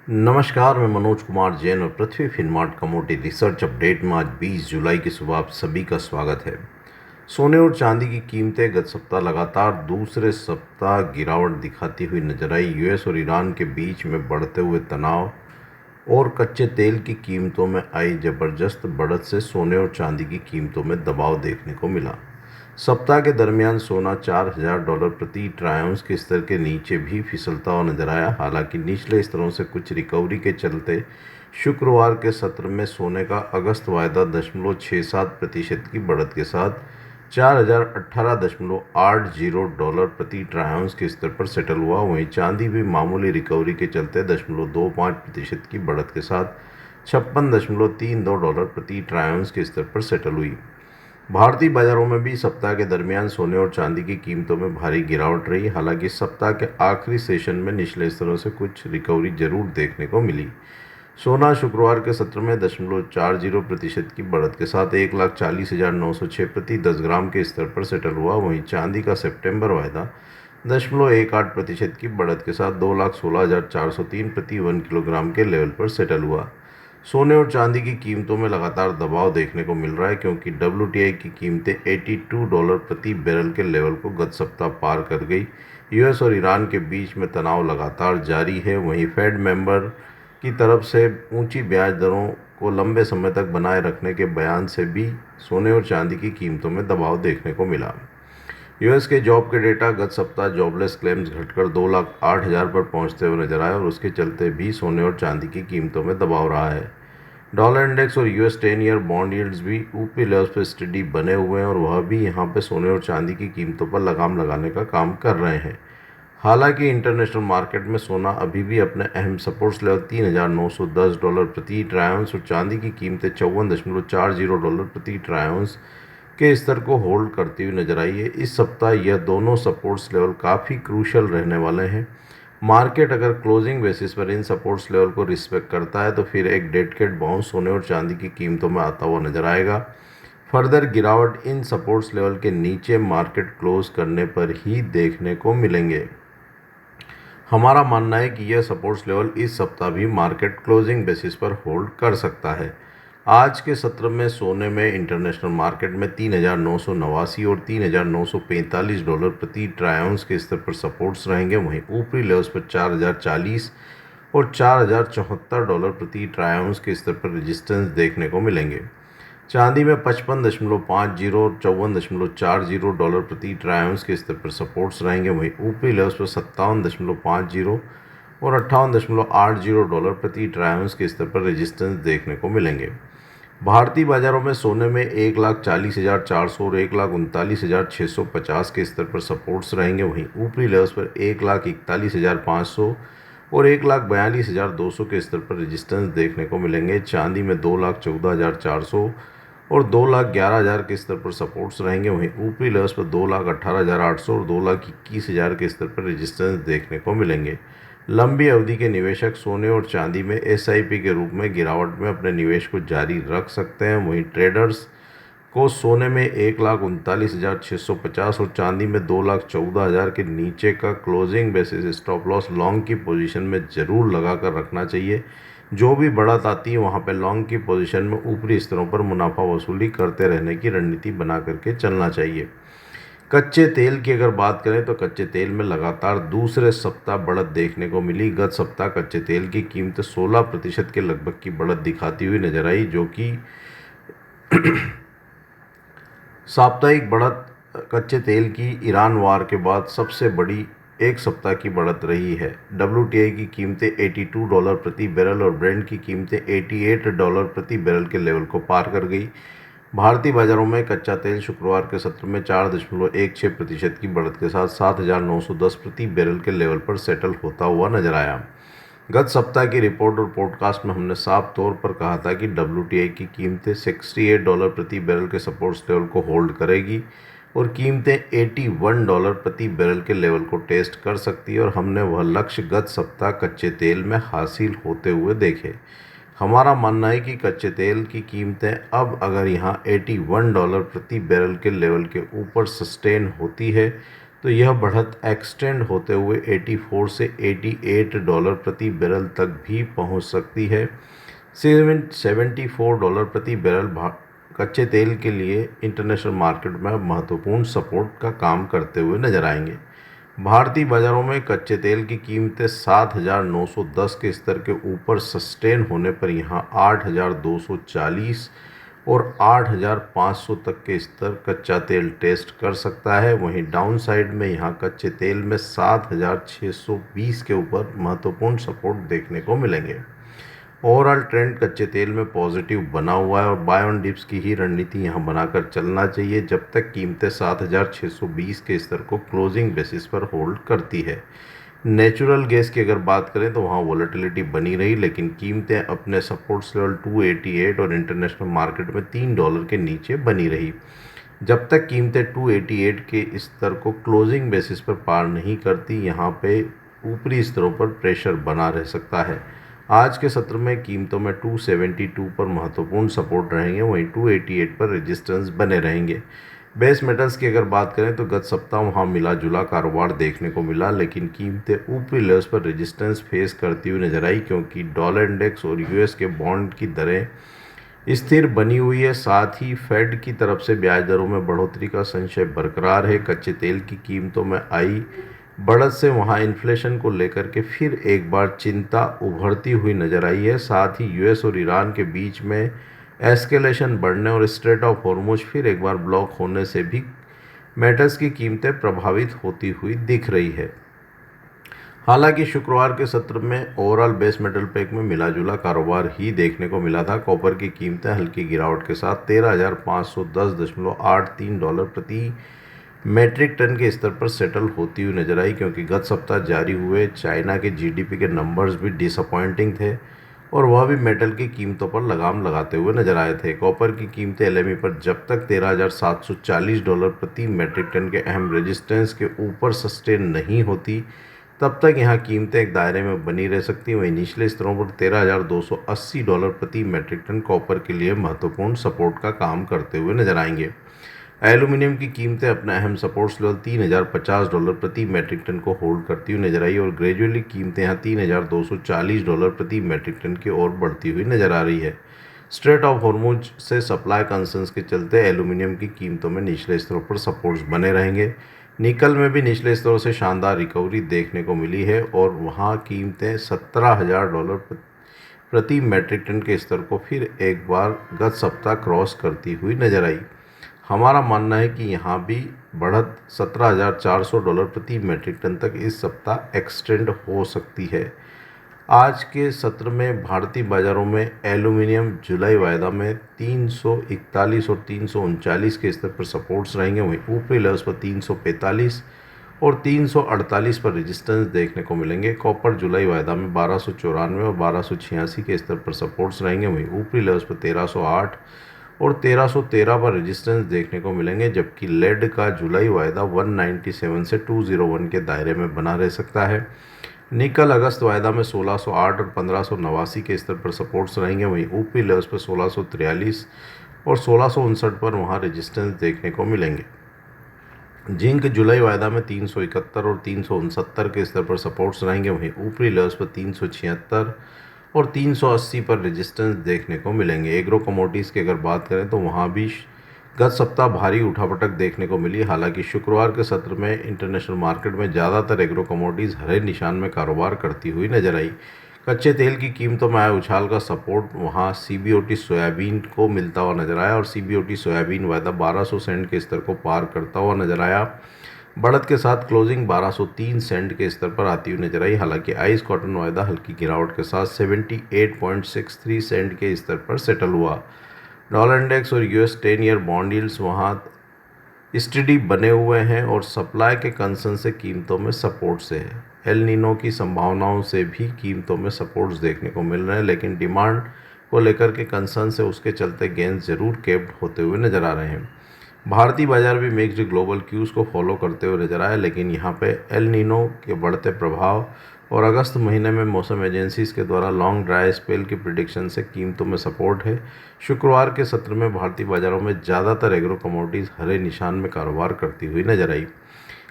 नमस्कार, मैं मनोज कुमार जैन और पृथ्वी फिनमार्ट कमोडिटी रिसर्च अपडेट में आज 20 जुलाई की सुबह आप सभी का स्वागत है। सोने और चांदी की कीमतें गत सप्ताह लगातार दूसरे सप्ताह गिरावट दिखाती हुई नजर आई। यूएस और ईरान के बीच में बढ़ते हुए तनाव और कच्चे तेल की कीमतों में आई जबरदस्त बढ़त से सोने और चांदी की कीमतों में दबाव देखने को मिला। सप्ताह के दरमियान सोना $4,000 प्रति ट्राई आउंस के स्तर के नीचे भी फिसलता हुआ नजर आया। हालांकि निचले स्तरों से कुछ रिकवरी के चलते शुक्रवार के सत्र में सोने का अगस्त वायदा 0.67% की बढ़त के साथ $4,018.80 प्रति ट्राई आउंस के स्तर पर सेटल हुआ। वहीं चांदी भी मामूली रिकवरी के चलते 0.25% की बढ़त के साथ $56.32 प्रति ट्राई आउंस के स्तर पर सेटल हुई। भारतीय बाजारों में भी सप्ताह के दरमियान सोने और चांदी की कीमतों में भारी गिरावट रही। हालांकि सप्ताह के आखिरी सेशन में निचले स्तरों से कुछ रिकवरी जरूर देखने को मिली। सोना शुक्रवार के सत्र में 0.40% की बढ़त के साथ 1,40,906 प्रति 10 ग्राम के स्तर पर सेटल हुआ। वहीं चांदी का सितंबर वायदा 0.18% की बढ़त के साथ 2,16,403 प्रति 1 किलोग्राम के लेवल पर सेटल हुआ। सोने और चांदी की कीमतों में लगातार दबाव देखने को मिल रहा है, क्योंकि WTI की कीमतें $82 प्रति बैरल के लेवल को गत सप्ताह पार कर गई। यूएस और ईरान के बीच में तनाव लगातार जारी है। वहीं फेड मेंबर की तरफ से ऊंची ब्याज दरों को लंबे समय तक बनाए रखने के बयान से भी सोने और चांदी की कीमतों में दबाव देखने को मिला। यूएस के जॉब के डेटा गत सप्ताह जॉबलेस क्लेम्स घटकर 2,08,000 पर पहुंचते हुए नजर आए और उसके चलते भी सोने और चांदी की कीमतों में दबाव रहा है। डॉलर इंडेक्स और यूएस 10 ईयर बॉन्ड यील्ड्स भी ऊपरी लेवल्स पर स्टडी बने हुए हैं और वह भी यहां पर सोने और चांदी की कीमतों पर लगाम लगाने का काम कर रहे हैं। हालांकि इंटरनेशनल मार्केट में सोना अभी भी अपने अहम सपोर्ट्स लेवल $3,910 प्रति ट्राई आउंस और चांदी की कीमतें $54.40 प्रति ट्राई आउंस के स्तर को होल्ड करती हुई नजर आई है। इस सप्ताह यह दोनों सपोर्ट्स लेवल काफ़ी क्रूशल रहने वाले हैं। मार्केट अगर क्लोजिंग बेसिस पर इन सपोर्ट्स लेवल को रिस्पेक्ट करता है तो फिर एक डेड कैट बाउंस सोने और चांदी की कीमतों में आता हुआ नजर आएगा। फर्दर गिरावट इन सपोर्ट्स लेवल के नीचे मार्केट क्लोज करने पर ही देखने को मिलेंगे। हमारा मानना है कि यह सपोर्ट्स लेवल इस सप्ताह भी मार्केट क्लोजिंग बेसिस पर होल्ड कर सकता है। आज के सत्र में सोने में इंटरनेशनल मार्केट में 3,989 और $3,945 प्रति ट्राई आउंस के स्तर पर सपोर्ट्स रहेंगे। वहीं ऊपरी लेवल्स पर 4,040 और $4,074 प्रति ट्राई आउंस के स्तर पर रेजिस्टेंस देखने को मिलेंगे। चांदी में 55.50 और $54.40 प्रति ट्राई आउंस के स्तर पर सपोर्ट्स रहेंगे। वहीं ऊपरी लेवल्स पर 57.50 और $58.80 प्रति ट्राई आउंस के स्तर पर रेजिस्टेंस देखने को मिलेंगे। भारतीय बाजारों में सोने में 1,40,400 और 1,39,650 के स्तर पर सपोर्ट्स रहेंगे। वहीं ऊपरी लेवल्स पर 1,41,500 और 1,42,200 के स्तर पर रेजिस्टेंस देखने को मिलेंगे। चांदी में 2,14,400 और 2,11,000 के स्तर पर सपोर्ट्स रहेंगे। वहीं ऊपरी लेवल्स पर 2,18,800 और 2,21,000 के स्तर पर रेजिस्टेंस देखने को मिलेंगे। लंबी अवधि के निवेशक सोने और चांदी में SIP के रूप में गिरावट में अपने निवेश को जारी रख सकते हैं। वहीं ट्रेडर्स को सोने में 1,39,650 और चांदी में 2,14,000 के नीचे का closing basis stop loss long की पोजीशन में ज़रूर लगा कर रखना चाहिए। जो भी बढ़त आती है वहां पर लॉन्ग की पोजीशन में ऊपरी स्तरों पर मुनाफा वसूली करते रहने की रणनीति बना करके चलना चाहिए। कच्चे तेल की अगर बात करें तो कच्चे तेल में लगातार दूसरे सप्ताह बढ़त देखने को मिली। गत सप्ताह कच्चे तेल की कीमत 16% के लगभग की बढ़त दिखाती हुई नजर आई, जो कि साप्ताहिक बढ़त कच्चे तेल की ईरान वार के बाद सबसे बड़ी एक सप्ताह की बढ़त रही है। WTI की कीमतें $82 प्रति बैरल और ब्रेंट की कीमतें $88 प्रति बैरल के लेवल को पार कर गई। भारतीय बाजारों में कच्चा तेल शुक्रवार के सत्र में 4.16% की बढ़त के साथ 7,910 प्रति बैरल के लेवल पर सेटल होता हुआ नजर आया। गत सप्ताह की रिपोर्ट और पॉडकास्ट में हमने साफ तौर पर कहा था कि WTI की कीमतें $68 प्रति बैरल के सपोर्ट्स लेवल को होल्ड करेगी और कीमतें $81 प्रति बैरल के लेवल को टेस्ट कर सकती है और हमने वह लक्ष्य गत सप्ताह कच्चे तेल में हासिल होते हुए देखे। हमारा मानना है कि कच्चे तेल की कीमतें अब अगर यहाँ $81 प्रति बैरल के लेवल के ऊपर सस्टेन होती है तो यह बढ़त एक्सटेंड होते हुए 84 से $88 प्रति बैरल तक भी पहुंच सकती है। $74 प्रति बैरल कच्चे तेल के लिए इंटरनेशनल मार्केट में महत्वपूर्ण सपोर्ट का काम करते हुए नजर आएंगे। भारतीय बाजारों में कच्चे तेल की कीमतें 7,910 के स्तर के ऊपर सस्टेन होने पर यहां 8,240 और 8,500 तक के स्तर कच्चा तेल टेस्ट कर सकता है। वहीं डाउन साइड में यहां कच्चे तेल में 7,620 के ऊपर महत्वपूर्ण सपोर्ट देखने को मिलेंगे। ओवरऑल ट्रेंड कच्चे तेल में पॉजिटिव बना हुआ है और बाय ऑन डिप्स की ही रणनीति यहां बनाकर चलना चाहिए जब तक कीमतें 7,620 के स्तर को क्लोजिंग बेसिस पर होल्ड करती है। नेचुरल गैस की अगर बात करें तो वहां वोलेटिलिटी बनी रही, लेकिन कीमतें अपने सपोर्ट्स लेवल 288 और इंटरनेशनल मार्केट में $3 के नीचे बनी रही। जब तक कीमतें 288 के स्तर को क्लोजिंग बेसिस पर पार नहीं करती, यहाँ पे ऊपरी स्तरों पर प्रेशर बना रह सकता है। आज के सत्र में कीमतों में 272 पर महत्वपूर्ण सपोर्ट रहेंगे, वहीं 288 पर रेजिस्टेंस बने रहेंगे। बेस मेटल्स की अगर बात करें तो गत सप्ताह वहां मिला जुला कारोबार देखने को मिला, लेकिन कीमतें ऊपरी लेवल्स पर रेजिस्टेंस फेस करती हुई नजर आई क्योंकि डॉलर इंडेक्स और यूएस के बॉन्ड की दरें स्थिर बनी हुई है। साथ ही फेड की तरफ से ब्याज दरों में बढ़ोतरी का संशय बरकरार है। कच्चे तेल की कीमतों में आई बढ़त से वहां इन्फ्लेशन को लेकर के फिर एक बार चिंता उभरती हुई नजर आई है। साथ ही यूएस और ईरान के बीच में एस्केलेशन बढ़ने और स्ट्रेट ऑफ हॉर्मुज फिर एक बार ब्लॉक होने से भी मेटल्स की कीमतें प्रभावित होती हुई दिख रही है। हालांकि शुक्रवार के सत्र में ओवरऑल बेस मेटल पैक में मिला जुला कारोबार ही देखने को मिला था। कॉपर की कीमतें हल्की गिरावट के साथ $13,510.83 प्रति मैट्रिक टन के स्तर पर सेटल होती हुई नजर आई क्योंकि गत सप्ताह जारी हुए चाइना के जीडीपी के नंबर्स भी डिसअपॉइंटिंग थे और वह भी मेटल की कीमतों पर लगाम लगाते हुए नजर आए थे। कॉपर की कीमतें एलएमई पर जब तक $13,740 प्रति मैट्रिक टन के अहम रेजिस्टेंस के ऊपर सस्टेन नहीं होती, तब तक यहाँ कीमतें एक दायरे में बनी रह सकती हैं। वहीं निचले स्तरों पर $13,280 प्रति मैट्रिक टन कॉपर के लिए महत्वपूर्ण सपोर्ट का काम करते हुए नजर आएंगे। एल्यूमिनियम की कीमतें अपना अहम सपोर्ट्स लेवल $3,050 प्रति मैट्रिक टन को होल्ड करती हुई नजर आई और ग्रेजुअली कीमतें यहाँ $3,240 प्रति मैट्रिक टन की ओर बढ़ती हुई नजर आ रही है। स्ट्रेट ऑफ हॉर्मुज से सप्लाई कंसर्न्स के चलते एल्यूमिनियम की कीमतों में निचले स्तरों पर सपोर्ट्स बने रहेंगे। निकल में भी निचले स्तरों से शानदार रिकवरी देखने को मिली है और वहाँ कीमतें $17,000 प्रति मैट्रिक टन के स्तर को फिर एक बार गत सप्ताह क्रॉस करती हुई नजर आई। हमारा मानना है कि यहाँ भी बढ़त $17,400 प्रति मैट्रिक टन तक इस सप्ताह एक्सटेंड हो सकती है। आज के सत्र में भारतीय बाजारों में एल्यूमिनियम जुलाई वायदा में 341 और 339 के स्तर पर सपोर्ट्स रहेंगे, वहीं ऊपरी लेवल्स पर 345 और 348 पर रेजिस्टेंस देखने को मिलेंगे। कॉपर जुलाई वायदा में 1294 और 1286 के स्तर पर सपोर्ट्स रहेंगे, वहीं ऊपरी लेवल्स पर 1308 और 1313 पर रेजिस्टेंस देखने को मिलेंगे, जबकि लेड का जुलाई वायदा 197 से 201 के दायरे में बना रह सकता है। निकल अगस्त वायदा में 1608 और 1589 के स्तर पर सपोर्ट्स रहेंगे, वहीं ऊपरी लेवल्स पर 1643 और 1659 पर वहां रेजिस्टेंस देखने को मिलेंगे। जिंक जुलाई वायदा में 371 और 369 के स्तर पर सपोर्ट्स रहेंगे, वहीं ऊपरी लेवल्स पर 376 और 380 पर रेजिस्टेंस देखने को मिलेंगे। एग्रो कमोडिटीज़ की अगर बात करें तो वहाँ भी गत सप्ताह भारी उठापटक देखने को मिली। हालांकि शुक्रवार के सत्र में इंटरनेशनल मार्केट में ज़्यादातर एग्रो कमोडिटीज़ हरे निशान में कारोबार करती हुई नजर आई। कच्चे तेल की कीमतों में आया उछाल का सपोर्ट वहाँ सीबीओटी सोयाबीन को मिलता हुआ नजर आया और सीबीओटी सोयाबीन वायदा 1200 सेंट के स्तर को पार करता हुआ नजर आया। बढ़त के साथ क्लोजिंग 1203 सेंट के स्तर पर आती हुई नजर आई। हालांकि आइस कॉटन वायदा हल्की गिरावट के साथ 78.63 सेंट के स्तर पर सेटल हुआ। डॉलर इंडेक्स और यूएस 10 ईयर बॉन्ड यील्ड्स वहाँ स्टडी बने हुए हैं और सप्लाई के कंसर्न से कीमतों में सपोर्ट से है। एल नीनो की संभावनाओं से भी कीमतों में सपोर्ट्स देखने को मिल रहे हैं, लेकिन डिमांड को लेकर के कंसर्न से उसके चलते गेंस जरूर केप्ड होते हुए नजर आ रहे हैं। भारतीय बाजार भी मिक्स्ड ग्लोबल क्यूज़ को फॉलो करते हुए नजर आए, लेकिन यहाँ पे एल नीनो के बढ़ते प्रभाव और अगस्त महीने में मौसम एजेंसीज के द्वारा लॉन्ग ड्राई स्पेल की प्रिडिक्शन से कीमतों में सपोर्ट है। शुक्रवार के सत्र में भारतीय बाजारों में ज़्यादातर एग्रो कमोडिटीज़ हरे निशान में कारोबार करती हुई नजर आई।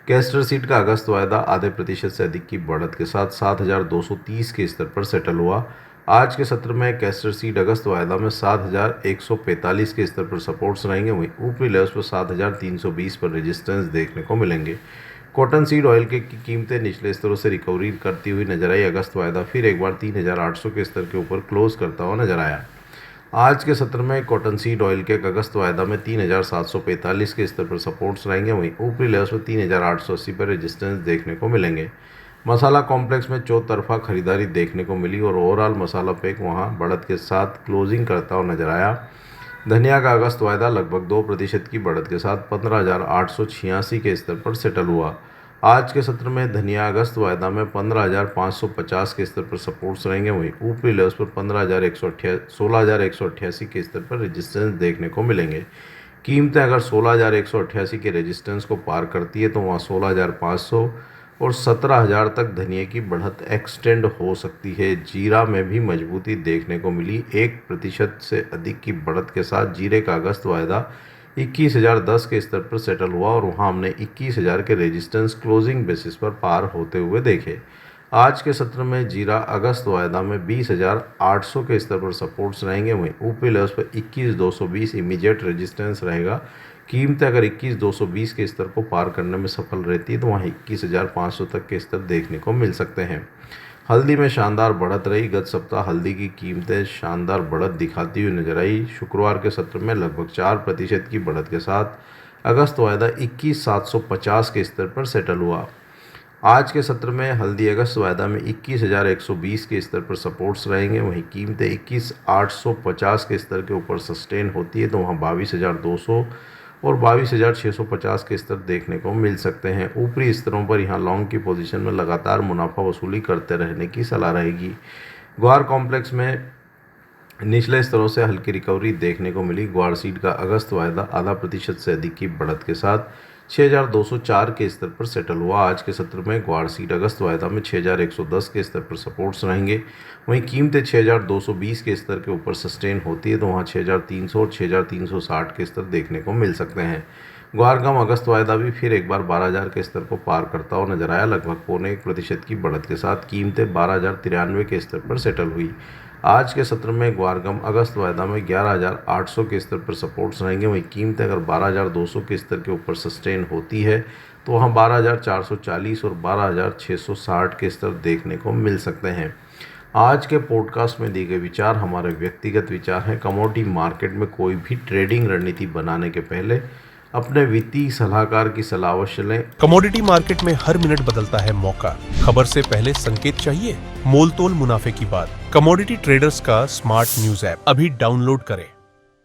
कैस्टर सीड का अगस्त वायदा आधे प्रतिशत से अधिक की बढ़त के साथ 7,230 के स्तर पर सेटल हुआ। आज के सत्र में कैस्टर सीड अगस्त वायदा में 7,145 के स्तर पर सपोर्ट्स रहेंगे, वहीं ऊपरी लेवल्स पर 7,320 पर रेजिस्टेंस देखने को मिलेंगे। कॉटन सीड ऑयल की कीमतें निचले स्तरों से रिकवरी करती हुई नजर आई। अगस्त वायदा फिर एक बार 3,800 के स्तर के ऊपर क्लोज करता हुआ नजर आया। आज के सत्र में कॉटन सीड ऑयल के अगस्त वायदा में 3,745 के स्तर पर सपोर्ट्स रहेंगे, वहीं ऊपरी लेवल्स पर 3,880 पर रेजिस्टेंस देखने को मिलेंगे। मसाला कॉम्प्लेक्स में चौतरफा खरीदारी देखने को मिली और ओवरऑल मसाला पैक वहां बढ़त के साथ क्लोजिंग करता हुआ नजर आया। धनिया का अगस्त वायदा लगभग 2% की बढ़त के साथ 15,886 के स्तर पर सेटल हुआ। आज के सत्र में धनिया अगस्त वायदा में 15,550 के स्तर पर सपोर्ट्स रहेंगे, वहीं ऊपरी लेवल्स पर 16,188 के स्तर पर रेजिस्टेंस देखने को मिलेंगे। कीमतें अगर 16,188 के रेजिस्टेंस को पार करती है तो वहाँ 16,500 और 17,000 तक धनिया की बढ़त एक्सटेंड हो सकती है। जीरा में भी मजबूती देखने को मिली। 1% से अधिक की बढ़त के साथ जीरे का अगस्त वायदा 21,010 के स्तर पर सेटल हुआ और वहां हमने 21,000 के रेजिस्टेंस क्लोजिंग बेसिस पर पार होते हुए देखे। आज के सत्र में जीरा अगस्त वायदा में 20,800 के स्तर पर सपोर्ट्स रहेंगे, वहीं ऊपरी लेवल्स पर 21,220 इमीडिएट रेजिस्टेंस रहेगा। कीमतें अगर 21,220 के स्तर को पार करने में सफल रहती है तो वहाँ 21,500 तक के स्तर देखने को मिल सकते हैं। हल्दी में शानदार बढ़त रही। गत सप्ताह हल्दी की कीमतें शानदार बढ़त दिखाती हुई नजर आई। शुक्रवार के सत्र में लगभग 4% की बढ़त के साथ अगस्त वायदा 21,750 के स्तर पर सेटल हुआ। आज के सत्र में हल्दी अगस्त वायदा में 21,120 के स्तर पर सपोर्ट्स रहेंगे, वहीं कीमतें 21,850 के स्तर के ऊपर सस्टेन होती है तो वहाँ 22,200 और 22,650 के स्तर देखने को मिल सकते हैं। ऊपरी स्तरों पर यहाँ लॉन्ग की पोजीशन में लगातार मुनाफा वसूली करते रहने की सलाह रहेगी। ग्वार कॉम्प्लेक्स में निचले स्तरों से हल्की रिकवरी देखने को मिली। ग्वार सीड का अगस्त वायदा आधा प्रतिशत से अधिक की बढ़त के साथ 6,204 के स्तर पर सेटल हुआ। आज के सत्र में ग्वार सीड अगस्त वायदा में 6,110 के स्तर पर सपोर्ट्स रहेंगे, वहीं कीमतें 6,220 के स्तर के ऊपर सस्टेन होती है तो वहाँ 6,300 और 6,360 के स्तर देखने को मिल सकते हैं। ग्वार गम अगस्त वायदा भी फिर एक बार 12,000 के स्तर को पार करता हुआ नजर आया। लगभग 0.25% की बढ़त के साथ कीमतें 12,093 के स्तर पर सेटल हुई। आज के सत्र में ग्वारगम अगस्त वायदा में 11,800 के स्तर पर सपोर्ट्स रहेंगे, वहीं कीमतें अगर 12,200 के स्तर के ऊपर सस्टेन होती है तो वहाँ 12,440 और 12,660 के स्तर देखने को मिल सकते हैं। आज के पॉडकास्ट में दिए गए विचार हमारे व्यक्तिगत विचार हैं। कमोडिटी मार्केट में कोई भी ट्रेडिंग रणनीति बनाने के पहले अपने वित्तीय सलाहकार की सलाह अवश्य लें। कमोडिटी मार्केट में हर मिनट बदलता है मौका। खबर से पहले संकेत चाहिए, मोल तोल मुनाफे की बात। कमोडिटी ट्रेडर्स का स्मार्ट न्यूज ऐप अभी डाउनलोड करें।